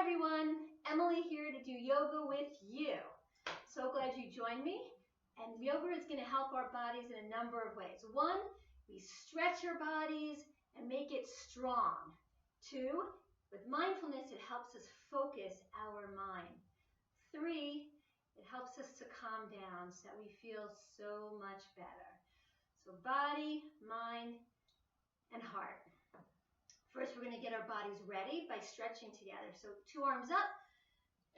Hi everyone, Emily here to do yoga with you. So glad you joined me. And yoga is going to help our bodies in a number of ways. One, we stretch our bodies and make it strong. Two, with mindfulness, it helps us focus our mind. Three, it helps us to calm down so that we feel so much better. So body, mind, and heart. First, we're going to get our bodies ready by stretching together. So 2 arms up,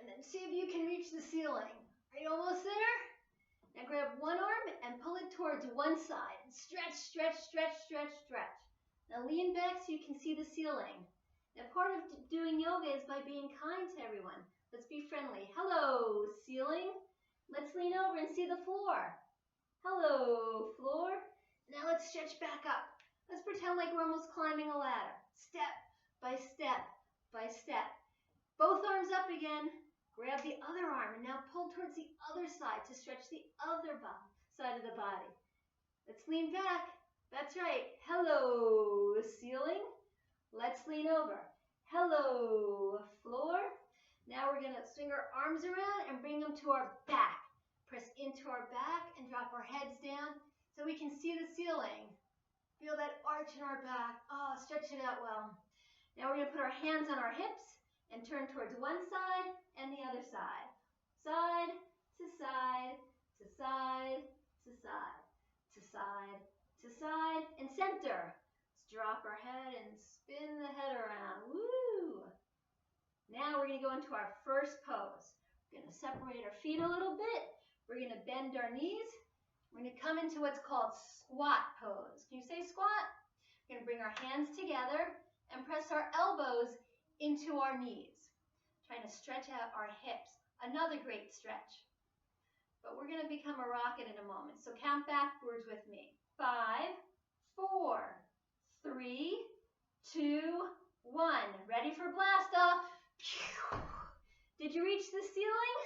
and then see if you can reach the ceiling. Are you almost there? Now grab one arm and pull it towards one side. Stretch, stretch, stretch, stretch, stretch. Now lean back so you can see the ceiling. Now part of doing yoga is by being kind to everyone. Let's be friendly. Hello, ceiling. Let's lean over and see the floor. Hello, floor. Now let's stretch back up. Let's pretend like we're almost climbing a ladder. Step by step by step. Both arms up again. Grab the other arm and now pull towards the other side to stretch the other side of the body. Let's lean back. That's right. Hello, ceiling. Let's lean over. Hello, floor. Now we're going to swing our arms around and bring them to our back. Press into our back and drop our heads down so we can see the ceiling. Feel that arch in our back. Oh, stretch it out well. Now we're going to put our hands on our hips and turn towards one side and the other side. Side to side to side to side to side to side and center. Let's drop our head and spin the head around. Woo! Now we're going to go into our first pose. We're going to separate our feet a little bit. We're going to bend our knees. We're going to come into what's called squat pose. Can you say squat? We're going to bring our hands together and press our elbows into our knees. Trying to stretch out our hips. Another great stretch. But we're going to become a rocket in a moment. So count backwards with me. 5, 4, 3, 2, 1. Ready for blast off. Did you reach the ceiling?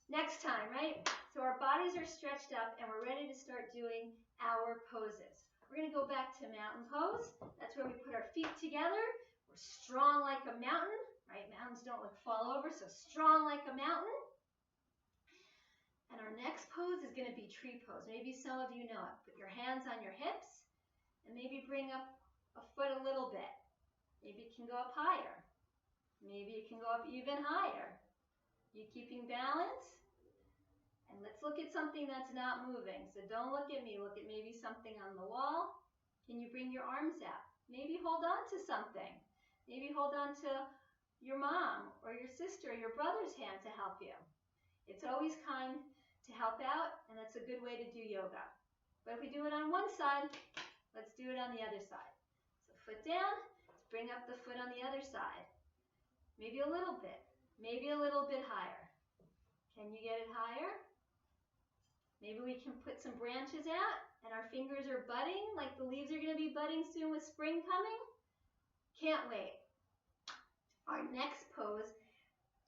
Next time, right? So our bodies are stretched up and we're ready to start doing our poses. We're going to go back to mountain pose. That's where we put our feet together. We're strong like a mountain, right? Mountains don't fall over, so strong like a mountain. And our next pose is going to be tree pose. Maybe some of you know it. Put your hands on your hips and maybe bring up a foot a little bit. Maybe it can go up higher. Maybe it can go up even higher. You keeping balance? And let's look at something that's not moving. So don't look at me. Look at maybe something on the wall. Can you bring your arms out? Maybe hold on to something. Maybe hold on to your mom or your sister or your brother's hand to help you. It's always kind to help out, and that's a good way to do yoga. But if we do it on one side, let's do it on the other side. So foot down. Let's bring up the foot on the other side. Maybe a little bit. Maybe a little bit higher. Can you get it higher? Maybe we can put some branches out and our fingers are budding, like the leaves are going to be budding soon with spring coming. Can't wait. Our next pose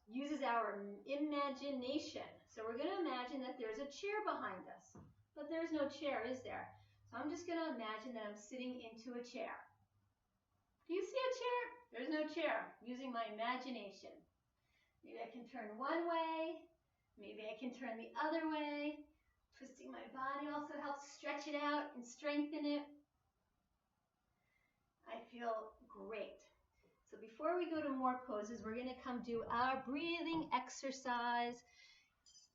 uses our imagination. So we're going to imagine that there's a chair behind us, but there's no chair, is there? So I'm just going to imagine that I'm sitting into a chair. Do you see a chair? There's no chair. I'm using my imagination. Maybe I can turn one way. Maybe I can turn the other way. Twisting my body also helps stretch it out and strengthen it. I feel great. So before we go to more poses, we're going to come do our breathing exercise.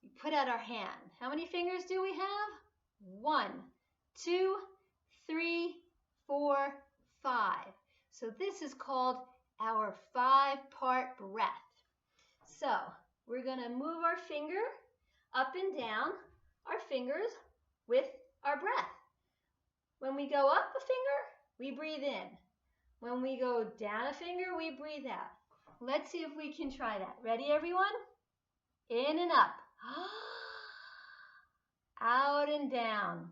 We put out our hand. How many fingers do we have? 1, 2, 3, 4, 5. So this is called our 5-part breath. So we're going to move our finger up and down our fingers with our breath. When we go up a finger, we breathe in. When we go down a finger, we breathe out. Let's see if we can try that. Ready, everyone? In and up. Out and down.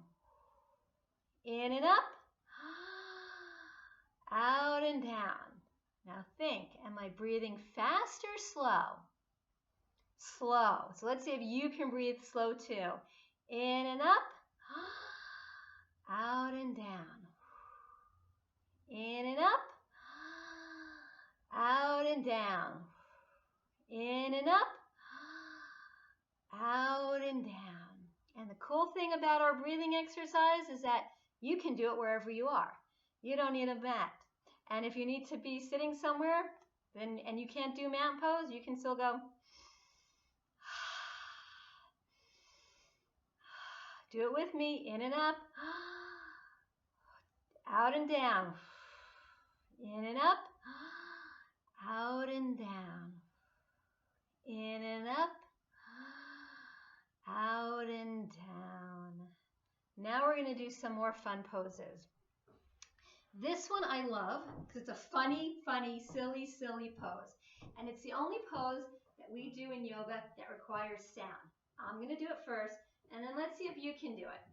In and up. Out and down. Now think, am I breathing fast or slow? Slow. So let's see if you can breathe slow too. In and up. Out and down. In and up. Out and down. In and up, out and down. And the cool thing about our breathing exercise is that you can do it wherever you are. You don't need a mat. And if you need to be sitting somewhere and you can't do mountain pose, you can still go. Do it with me. In and up, out and down. In and up, out and down. In and up, out and down. Now we're going to do some more fun poses. This one I love because it's a funny, silly pose. And it's the only pose that we do in yoga that requires sound. I'm going to do it first, and then let's see if you can do it.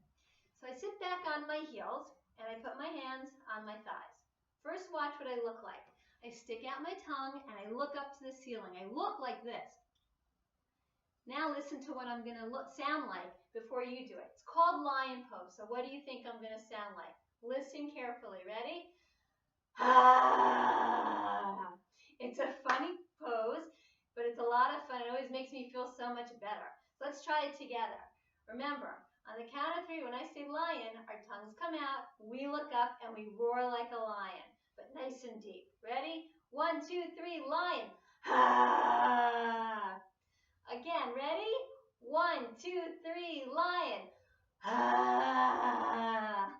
So I sit back on my heels, and I put my hands on my thighs. First, watch what I look like. I stick out my tongue, and I look up to the ceiling. I look like this. Now listen to what I'm going to sound like before you do it. It's called lion pose. So what do you think I'm going to sound like? Listen carefully. Ready? Ah. It's a funny pose, but it's a lot of fun. It always makes me feel so much better. So let's try it together. Remember, on the count of 3, when I say lion, our tongues come out, we look up, and we roar like a lion, but nice and deep. Ready? 1, 2, 3, lion. Ah. Again, ready? 1, 2, 3, lion. Ah.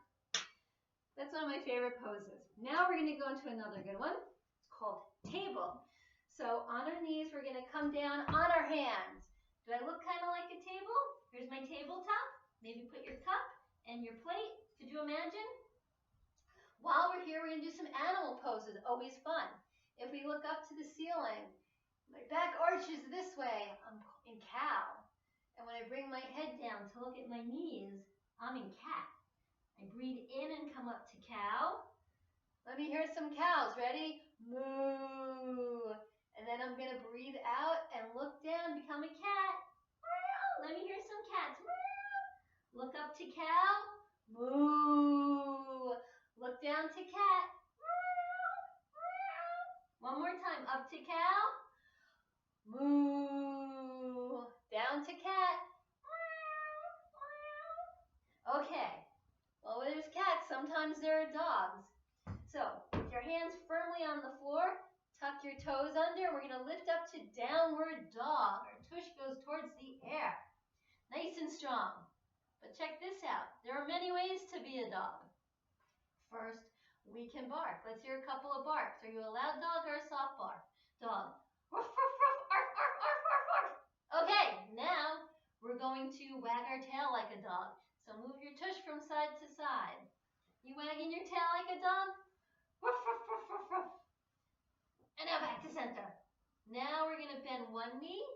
That's one of my favorite poses. Now we're going to go into another good one. It's called table. So on our knees, we're going to come down on our hands. Do I look kind of like a table? Here's my tabletop. Maybe put your cup and your plate. Could you imagine? While we're here, we're going to do some animal poses. Always fun. If we look up to the ceiling, my back arches this way. I'm in cow. And when I bring my head down to look at my knees, I'm in cat. I breathe in and come up to cow. Let me hear some cows. Ready? Moo. And then I'm going to breathe out and look down, become a cat. Let me hear some cats. Look up to cow. Moo. Look down to cat. One more time. Up to cow. Moo. Down to cat. Okay. Well, there's cats. Sometimes there are dogs. So, with your hands firmly on the floor, tuck your toes under. We're going to lift up to downward dog. Our tush goes towards the air. Nice and strong. But check this out. There are many ways to be a dog. First, we can bark. Let's hear a couple of barks. Are you a loud dog or a soft bark? Dog. Ruff, ruff, ruff, arf, arf, arf, arf, arf. Okay, now we're going to wag our tail like a dog. So move your tush from side to side. You wagging your tail like a dog? Ruff, ruff, ruff, ruff, ruff. And now back to center. Now we're going to bend one knee.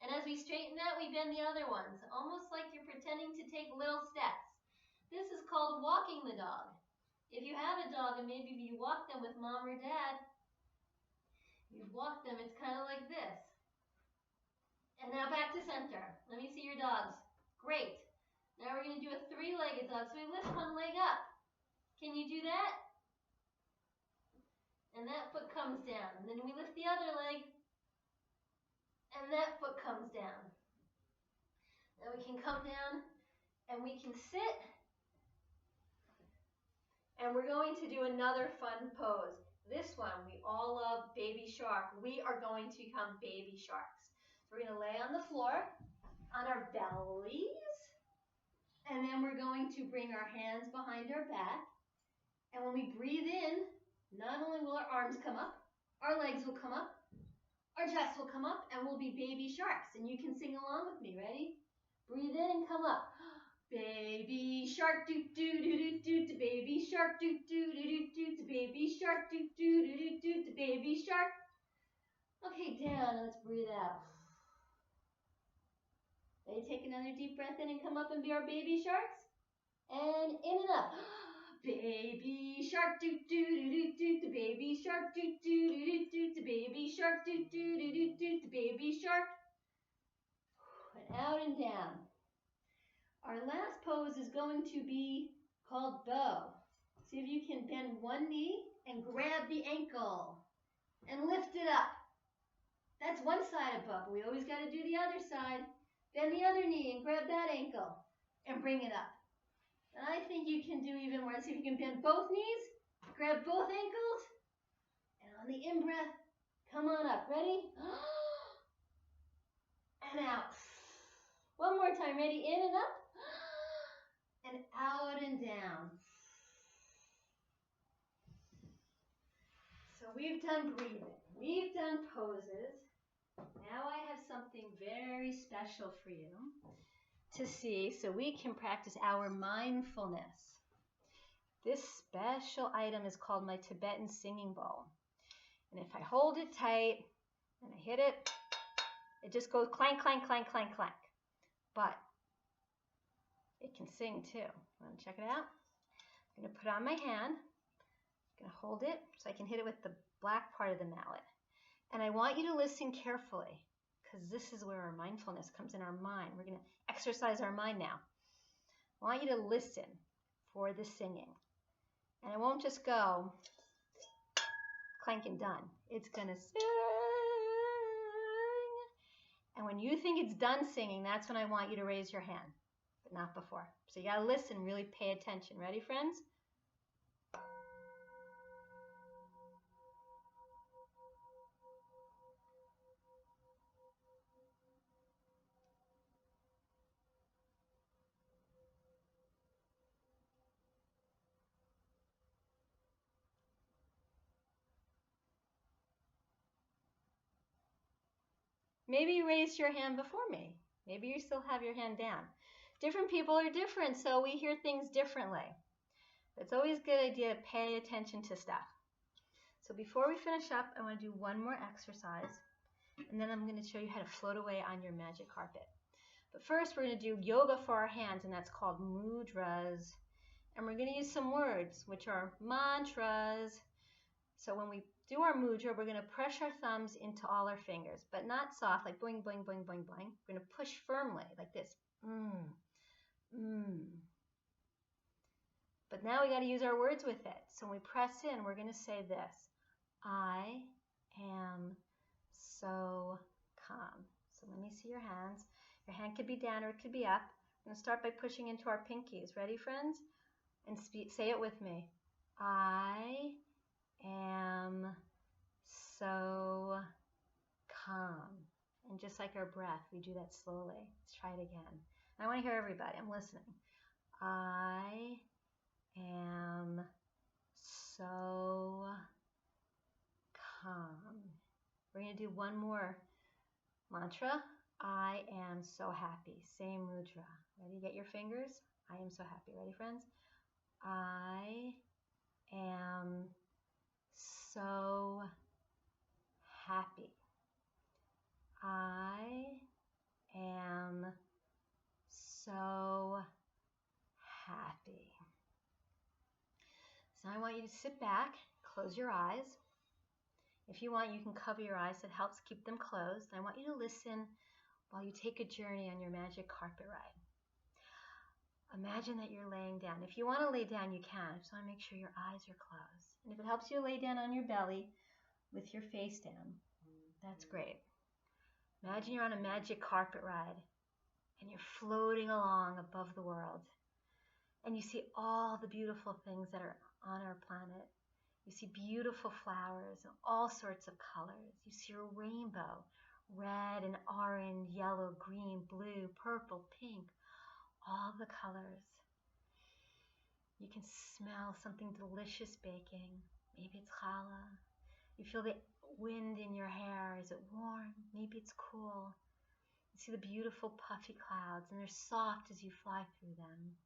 And as we straighten that, we bend the other ones. Almost like you're pretending to take little steps. This is called walking the dog. If you have a dog and maybe you walk them with mom or dad, you've walked them, it's kind of like this. And now back to center. Let me see your dogs. Great. Now we're going to do a 3-legged dog. So we lift one leg up. Can you do that? And that foot comes down. And then we lift the other leg. And that foot comes down. Now we can come down and we can sit. And we're going to do another fun pose. This one, we all love baby shark. We are going to become baby sharks. So we're going to lay on the floor on our bellies. And then we're going to bring our hands behind our back. And when we breathe in, not only will our arms come up, our legs will come up, our chest will come up, and we'll be baby sharks. And you can sing along with me. Ready? Breathe in and come up. Baby shark, doo doo doo doo doo, to baby shark, doo doo doo doo doo, to baby shark, doo doo doo doo doo, to baby shark. Okay, down. Let's breathe out. Ready? Take another deep breath in and come up and be our baby sharks. And in and up. Baby shark, doo doo doo doo doo, to baby shark, doo doo doo doo doo, to baby shark, doo doo doo doo doo, to baby shark. And out and down. Our last pose is going to be called bow. See if you can bend one knee and grab the ankle and lift it up. That's one side of bubble. We always got to do the other side. Bend the other knee and grab that ankle and bring it up. And I think you can do even more. Let's see if you can bend both knees, grab both ankles, and on the in-breath, come on up. Ready? And out. One more time. Ready? In and up. And out and down. So we've done breathing. We've done poses. Now I have something very special for you to see so we can practice our mindfulness. This special item is called my Tibetan singing bowl. And if I hold it tight and I hit it, it just goes clank, clank, clank, clank, clank. But it can sing too. Want to check it out? I'm going to put it on my hand. I'm going to hold it so I can hit it with the black part of the mallet. And I want you to listen carefully because this is where our mindfulness comes in our mind. We're going to exercise our mind now. I want you to listen for the singing. And it won't just go clank and done. It's going to sing. And when you think it's done singing, that's when I want you to raise your hand, but not before. So you got to listen, really pay attention. Ready, friends? Maybe you raised your hand before me. Maybe you still have your hand down. Different people are different, so we hear things differently. It's always a good idea to pay attention to stuff. So before we finish up, I want to do one more exercise, and then I'm going to show you how to float away on your magic carpet. But first, we're going to do yoga for our hands, and that's called mudras. And we're going to use some words, which are mantras. So when we do our mudra, we're going to press our thumbs into all our fingers, but not soft, like boing, boing, boing, boing, boing. We're going to push firmly, like this. But now we got to use our words with it. So when we press in, we're going to say this. I am so calm. So let me see your hands. Your hand could be down or it could be up. I'm going to start by pushing into our pinkies. Ready, friends? And say it with me. I am so calm. And just like our breath, we do that slowly. Let's try it again. I want to hear everybody. I'm listening. I am so calm. We're going to do one more mantra. I am so happy. Same mudra. Ready? Get your fingers. I am so happy. Ready, friends? I am so happy. I am so happy. So I want you to sit back, close your eyes. If you want, you can cover your eyes. It helps keep them closed. I want you to listen while you take a journey on your magic carpet ride. Imagine that you're laying down. If you want to lay down, you can. Just want to make sure your eyes are closed. And if it helps you lay down on your belly with your face down, that's great. Imagine you're on a magic carpet ride and you're floating along above the world. And you see all the beautiful things that are on our planet. You see beautiful flowers and all sorts of colors. You see a rainbow, red and orange, yellow, green, blue, purple, pink, all the colors. You can smell something delicious baking. Maybe it's challah. You feel the wind in your hair. Is it warm? Maybe it's cool. You see the beautiful puffy clouds, and they're soft as you fly through them.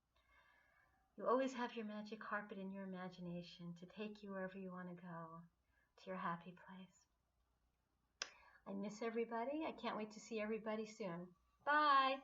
You always have your magic carpet in your imagination to take you wherever you want to go, to your happy place. I miss everybody. I can't wait to see everybody soon. Bye.